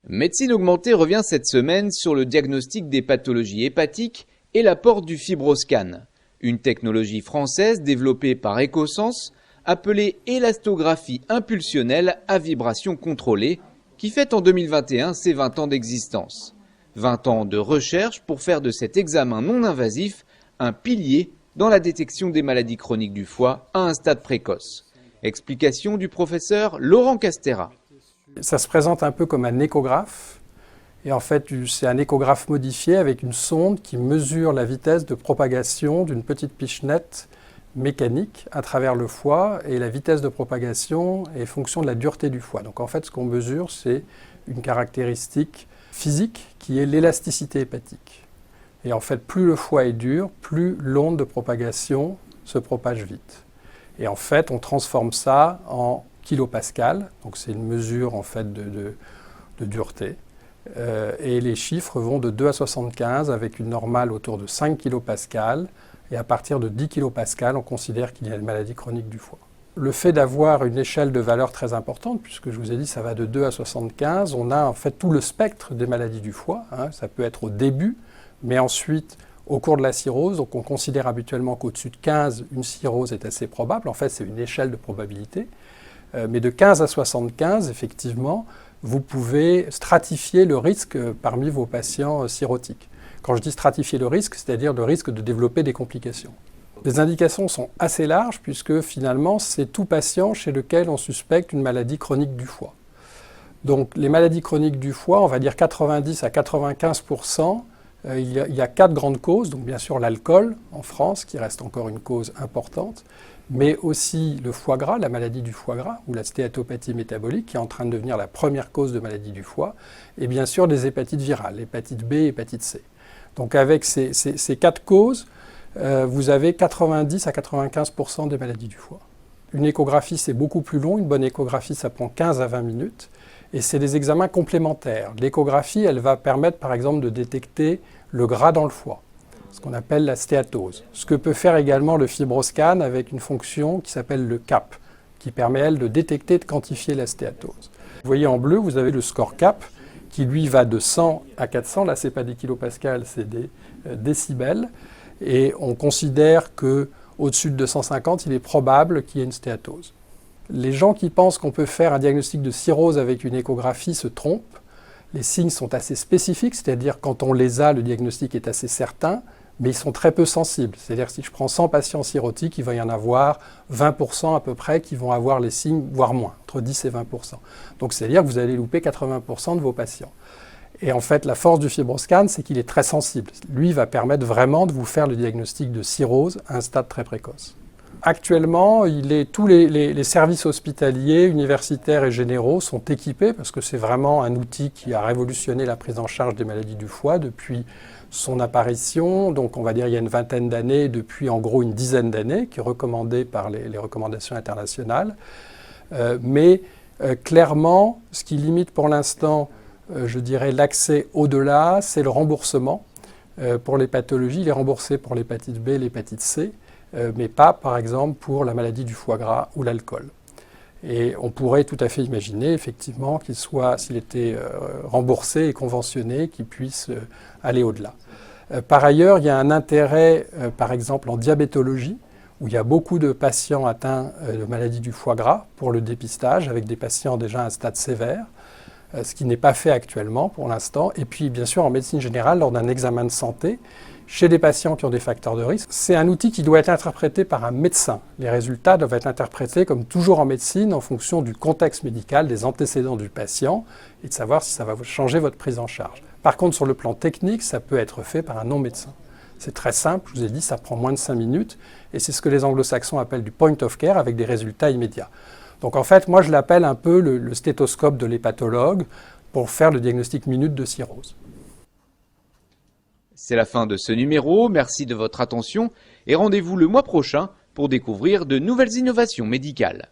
Médecine augmentée revient cette semaine sur le diagnostic des pathologies hépatiques et l'apport du FibroScan, une technologie française développée par Echosens, appelée élastographie impulsionnelle à vibration contrôlée, qui fête en 2021 ses 20 ans d'existence. 20 ans de recherche pour faire de cet examen non invasif un pilier dans la détection des maladies chroniques du foie à un stade précoce. Explication du professeur Laurent Castera. Ça se présente un peu comme un échographe. Et en fait, c'est un échographe modifié avec une sonde qui mesure la vitesse de propagation d'une petite pichenette mécanique à travers le foie. Et la vitesse de propagation est fonction de la dureté du foie. Donc en fait, ce qu'on mesure, c'est une caractéristique physique qui est l'élasticité hépatique. Et en fait, plus le foie est dur, plus l'onde de propagation se propage vite. Et en fait, on transforme ça en kilopascal, donc c'est une mesure en fait de dureté. Et les chiffres vont de 2 à 75 avec une normale autour de 5 kilopascal. Et à partir de 10 kilopascal, on considère qu'il y a une maladie chronique du foie. Le fait d'avoir une échelle de valeur très importante, puisque je vous ai dit ça va de 2 à 75, on a en fait tout le spectre des maladies du foie. Ça peut être au début, mais ensuite au cours de la cirrhose. Donc on considère habituellement qu'au-dessus de 15, une cirrhose est assez probable. En fait, c'est une échelle de probabilité. Mais de 15 à 75, effectivement, vous pouvez stratifier le risque parmi vos patients cirrhotiques. Quand je dis stratifier le risque, c'est-à-dire le risque de développer des complications. Les indications sont assez larges puisque finalement, c'est tout patient chez lequel on suspecte une maladie chronique du foie. Donc les maladies chroniques du foie, on va dire 90 à 95%, il y a 4 grandes causes. Donc bien sûr l'alcool en France, qui reste encore une cause importante, mais aussi le foie gras, la maladie du foie gras, ou la stéatopathie métabolique, qui est en train de devenir la première cause de maladie du foie, et bien sûr des hépatites virales, hépatite B et hépatite C. Donc avec ces 4 causes, vous avez 90 à 95% des maladies du foie. Une échographie, c'est beaucoup plus long. Une bonne échographie, ça prend 15 à 20 minutes. Et c'est des examens complémentaires. L'échographie, elle va permettre, par exemple, de détecter le gras dans le foie, ce qu'on appelle la stéatose. Ce que peut faire également le FibroScan avec une fonction qui s'appelle le CAP, qui permet, elle, de détecter et de quantifier la stéatose. Vous voyez en bleu, vous avez le score CAP, qui lui va de 100 à 400. Là, ce n'est pas des kilopascals, c'est des décibels. Et on considère qu'au-dessus de 250, il est probable qu'il y ait une stéatose. Les gens qui pensent qu'on peut faire un diagnostic de cirrhose avec une échographie se trompent. Les signes sont assez spécifiques, c'est-à-dire quand on les a, le diagnostic est assez certain, mais ils sont très peu sensibles. C'est-à-dire que si je prends 100 patients cirrhotiques, il va y en avoir 20% à peu près qui vont avoir les signes, voire moins, entre 10 et 20%. Donc c'est-à-dire que vous allez louper 80% de vos patients. Et en fait, la force du FibroScan, c'est qu'il est très sensible. Lui va permettre vraiment de vous faire le diagnostic de cirrhose à un stade très précoce. Actuellement, tous les services hospitaliers, universitaires et généraux sont équipés parce que c'est vraiment un outil qui a révolutionné la prise en charge des maladies du foie depuis son apparition. Donc on va dire il y a une vingtaine d'années, depuis en gros une dizaine d'années, qui est recommandé par les recommandations internationales. Clairement, ce qui limite pour l'instant, je dirais, l'accès au-delà, c'est le remboursement. Pour les pathologies, il est remboursé pour l'hépatite B et l'hépatite C, mais pas, par exemple, pour la maladie du foie gras ou l'alcool. Et on pourrait tout à fait imaginer, effectivement, s'il était remboursé et conventionné, qu'il puisse aller au-delà. Par ailleurs, il y a un intérêt, par exemple, en diabétologie, où il y a beaucoup de patients atteints de maladie du foie gras pour le dépistage, avec des patients déjà à un stade sévère, ce qui n'est pas fait actuellement pour l'instant. Et puis, bien sûr, en médecine générale, lors d'un examen de santé, chez des patients qui ont des facteurs de risque, c'est un outil qui doit être interprété par un médecin. Les résultats doivent être interprétés, comme toujours en médecine, en fonction du contexte médical, des antécédents du patient, et de savoir si ça va changer votre prise en charge. Par contre, sur le plan technique, ça peut être fait par un non-médecin. C'est très simple, je vous ai dit, ça prend moins de 5 minutes, et c'est ce que les anglo-saxons appellent du point of care, avec des résultats immédiats. Donc en fait, moi je l'appelle un peu le stéthoscope de l'hépatologue pour faire le diagnostic minute de cirrhose. C'est la fin de ce numéro, merci de votre attention et rendez-vous le mois prochain pour découvrir de nouvelles innovations médicales.